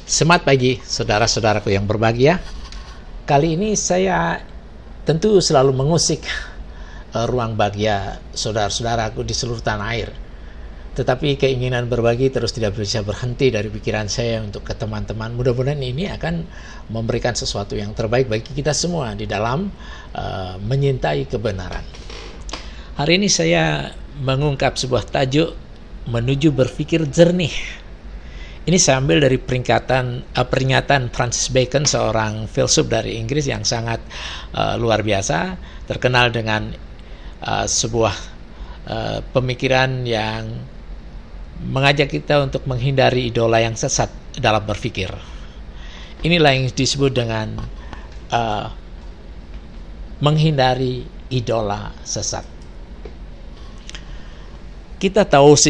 Semangat pagi, saudara-saudaraku yang berbahagia. Kali ini saya tentu selalu mengusik ruang bahagia saudara-saudaraku di seluruh tanah air. Tetapi keinginan berbagi terus tidak bisa berhenti dari pikiran saya untuk ke teman-teman. Mudah-mudahan ini akan memberikan sesuatu yang terbaik bagi kita semua di dalam menyintai kebenaran. Hari ini saya mengungkap sebuah tajuk menuju berpikir jernih. Ini saya ambil dari pernyataan Francis Bacon, seorang filsuf dari Inggris yang sangat luar biasa, terkenal dengan sebuah pemikiran yang mengajak kita untuk menghindari idola yang sesat dalam berpikir. Inilah yang disebut dengan menghindari idola sesat. Kita tahu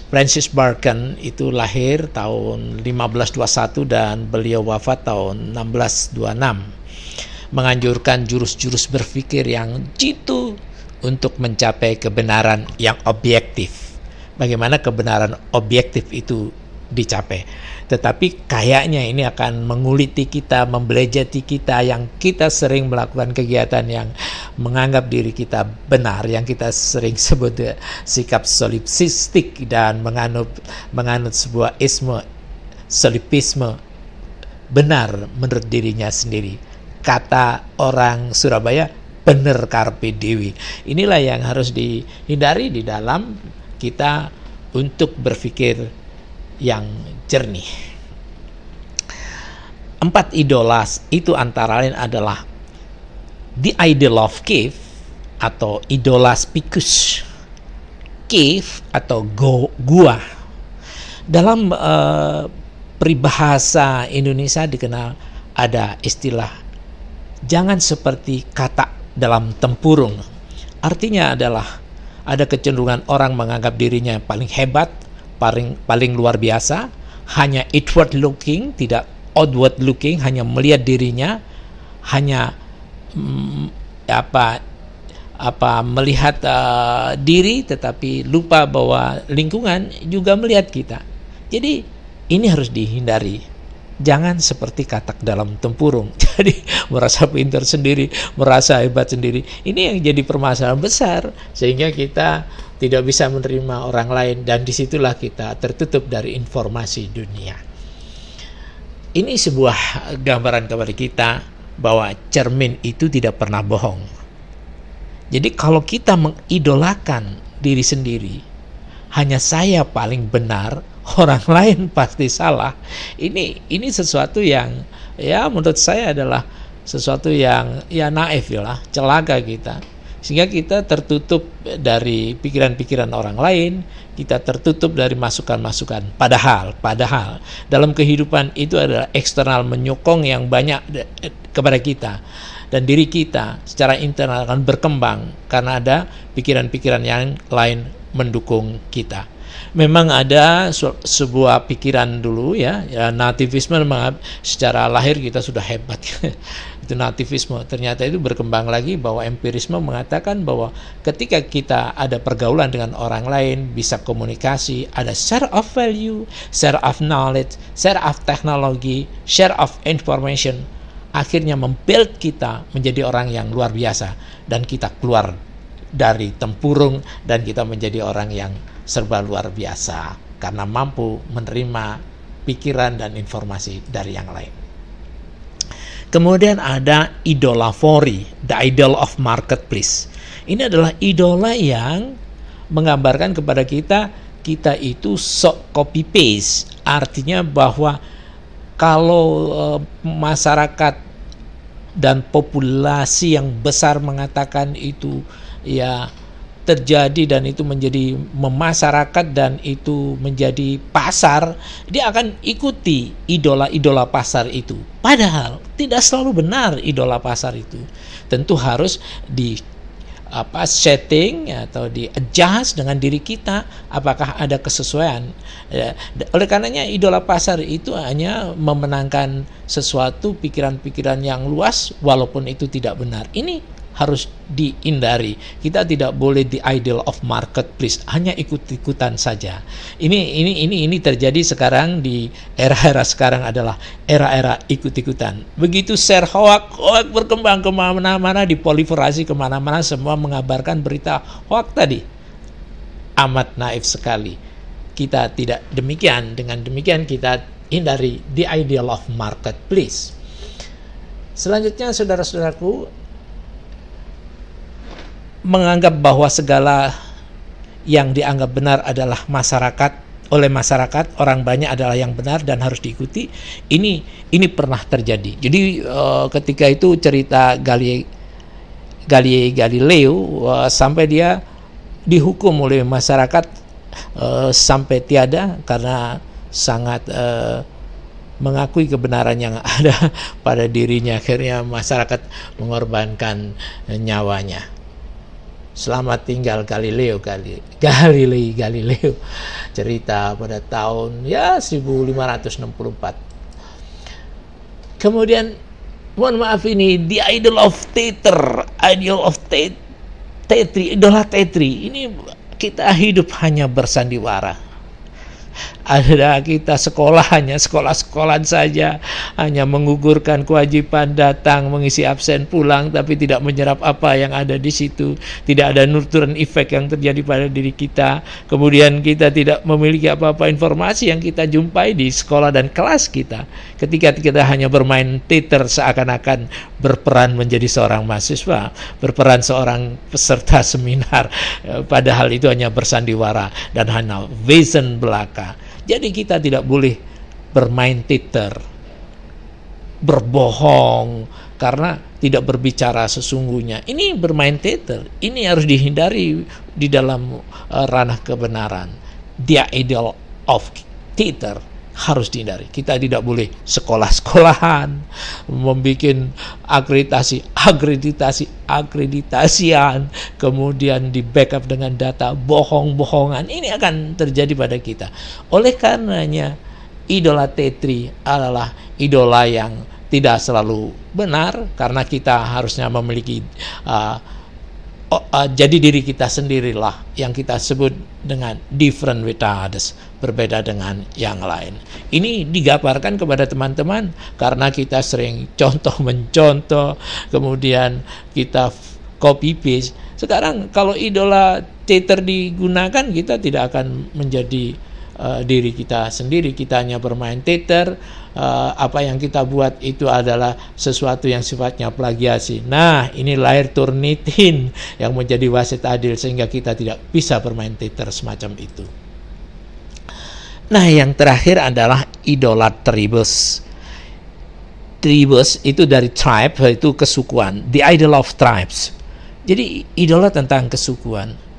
Francis Bacon itu lahir tahun 1521 dan beliau wafat tahun 1626. Menganjurkan jurus-jurus berpikir yang jitu untuk mencapai kebenaran yang objektif. Bagaimana kebenaran objektif itu dicapai? Tetapi kayaknya ini akan menguliti kita, membelejeti kita yang kita sering melakukan kegiatan yang menganggap diri kita benar, yang kita sering sebut sikap solipsistik dan menganut sebuah solipisme benar menurut dirinya sendiri. Kata orang Surabaya, bener karpe dewi. Inilah yang harus dihindari di dalam kita untuk berpikir yang jernih. 4 idola itu antara lain adalah the idol of cave atau idola Picus, cave atau gua. Dalam peribahasa Indonesia dikenal ada istilah jangan seperti katak dalam tempurung. Artinya adalah ada kecenderungan orang menganggap dirinya paling hebat, paling luar biasa, hanya outward looking, tidak outward looking, hanya melihat dirinya, hanya melihat diri, tetapi lupa bahwa lingkungan juga melihat kita. Jadi ini harus dihindari. Jangan seperti katak dalam tempurung. Jadi merasa pintar sendiri, merasa hebat sendiri. Ini yang jadi permasalahan besar, sehingga kita tidak bisa menerima orang lain, dan disitulah kita tertutup dari informasi dunia. Ini sebuah gambaran kepada kita bahwa cermin itu tidak pernah bohong. Jadi kalau kita mengidolakan diri sendiri, hanya saya paling benar, orang lain pasti salah. Ini sesuatu yang ya menurut saya adalah sesuatu yang ya naif ya lah, celaka kita. Sehingga kita tertutup dari pikiran-pikiran orang lain, kita tertutup dari masukan-masukan. Padahal dalam kehidupan itu adalah eksternal menyokong yang banyak kepada kita, dan diri kita secara internal akan berkembang karena ada pikiran-pikiran yang lain mendukung kita. Memang ada sebuah pikiran dulu ya nativisme, secara lahir kita sudah hebat. Itu nativisme. Ternyata itu berkembang lagi bahwa empirisme mengatakan bahwa ketika kita ada pergaulan dengan orang lain, bisa komunikasi, ada share of value, share of knowledge, share of teknologi, share of information, akhirnya membuild kita menjadi orang yang luar biasa, dan kita keluar dari tempurung dan kita menjadi orang yang serba luar biasa karena mampu menerima pikiran dan informasi dari yang lain. Kemudian ada idolafori, the idol of marketplace. Ini adalah idola yang menggambarkan kepada kita itu sok copy paste. Artinya bahwa kalau masyarakat dan populasi yang besar mengatakan itu ya terjadi dan itu menjadi memasyarakat dan itu menjadi pasar, dia akan ikuti idola-idola pasar itu. Padahal tidak selalu benar idola pasar itu. Tentu harus di setting atau di adjust dengan diri kita, apakah ada kesesuaian. Oleh karenanya idola pasar itu hanya memenangkan sesuatu pikiran-pikiran yang luas walaupun itu tidak benar. Ini harus dihindari. Kita tidak boleh the idol of marketplace, hanya ikut-ikutan saja. Ini terjadi sekarang di era-era sekarang adalah era-era ikut-ikutan. Begitu share hoax berkembang kemana-mana, diproliferasi kemana-mana, semua mengabarkan berita hoax tadi. Amat naif sekali. Kita tidak demikian. Dengan demikian kita hindari the idol of marketplace. Selanjutnya, saudara-saudaraku, menganggap bahwa segala yang dianggap benar adalah oleh masyarakat, orang banyak adalah yang benar dan harus diikuti. Ini pernah terjadi. Jadi ketika itu cerita Galileo sampai dia dihukum oleh masyarakat sampai tiada karena sangat mengakui kebenaran yang ada pada dirinya. Akhirnya masyarakat mengorbankan nyawanya. Selamat tinggal Galileo. Cerita pada tahun 1564. Kemudian, mohon maaf, ini the idol of theater, idola teatri. Ini kita hidup hanya bersandiwara. Ada kita sekolah-sekolahan saja, hanya menggugurkan kewajiban, datang mengisi absen, pulang, tapi tidak menyerap apa yang ada di situ. Tidak ada nurturing effect yang terjadi pada diri kita. Kemudian kita tidak memiliki apa-apa informasi yang kita jumpai di sekolah dan kelas kita. Ketika kita hanya bermain teater, seakan-akan berperan menjadi seorang mahasiswa, berperan seorang peserta seminar, padahal itu hanya bersandiwara dan hanya vision belaka. Jadi kita tidak boleh bermain teater, berbohong karena tidak berbicara sesungguhnya. Ini bermain teater, ini harus dihindari di dalam ranah kebenaran. The idol of theater harus dihindari. Kita tidak boleh sekolah-sekolahan membuat akreditasian, kemudian di backup dengan data bohong-bohongan. Ini akan terjadi pada kita. Oleh karenanya, idola teatri adalah idola yang tidak selalu benar, karena kita harusnya memiliki jadi diri kita sendirilah yang kita sebut dengan different with others, berbeda dengan yang lain. Ini digambarkan kepada teman-teman karena kita sering contoh-mencontoh, kemudian kita copy paste. Sekarang kalau idola teater digunakan, kita tidak akan menjadi diri kita sendiri. Kita hanya bermain teater. Apa yang kita buat itu adalah sesuatu yang sifatnya plagiasi. Nah, ini lahir Turnitin yang menjadi wasit adil sehingga kita tidak bisa bermain teater semacam itu. Nah, yang terakhir adalah idola tribus. Tribus itu dari tribe, itu kesukuan. The idol of tribes. Jadi idola tentang kesukuan.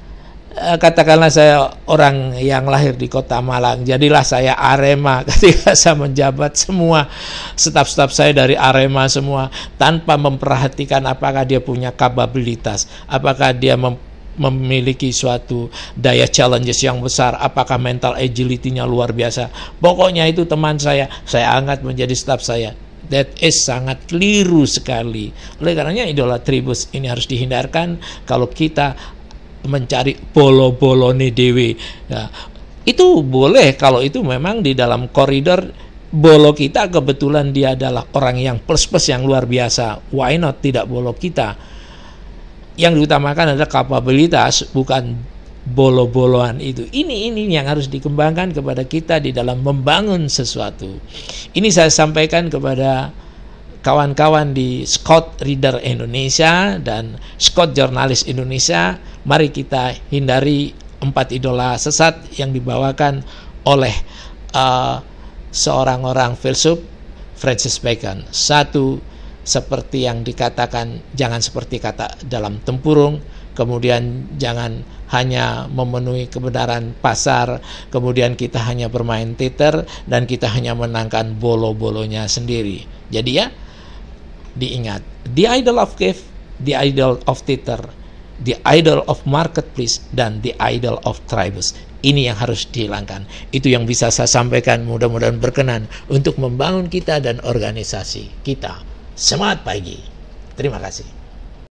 Katakanlah saya orang yang lahir di kota Malang, jadilah saya Arema. Ketika saya menjabat, semua staf-staf saya dari Arema semua, tanpa memperhatikan apakah dia punya kapabilitas, apakah dia memiliki suatu daya challenges yang besar, apakah mental agility-nya luar biasa. Pokoknya itu teman saya angkat menjadi staf saya. That is sangat keliru sekali. Oleh karenanya idola tribus ini harus dihindarkan. Kalau kita mencari bolo-bolone dewe, ya, itu boleh kalau itu memang di dalam koridor bolo kita kebetulan dia adalah orang yang plus-plus yang luar biasa. Why not tidak bolo kita? Yang diutamakan adalah kapabilitas, bukan bolo-boloan itu. Ini yang harus dikembangkan kepada kita di dalam membangun sesuatu. Ini saya sampaikan kepada kawan-kawan di Scout Reader Indonesia dan Scout Jurnalis Indonesia. Mari kita hindari 4 idola sesat yang dibawakan oleh seorang orang filsuf, Francis Bacon. Satu, seperti yang dikatakan, jangan seperti kata dalam tempurung. Kemudian jangan hanya memenuhi kebenaran pasar, kemudian kita hanya bermain teater dan kita hanya menangkan bolo-bolonya sendiri. Jadi ya, diingat, the idol of gift, the idol of theater, the idol of marketplace, dan the idol of tribes. Ini yang harus dihilangkan. Itu yang bisa saya sampaikan, mudah-mudahan berkenan untuk membangun kita dan organisasi kita. Semangat pagi. Terima kasih.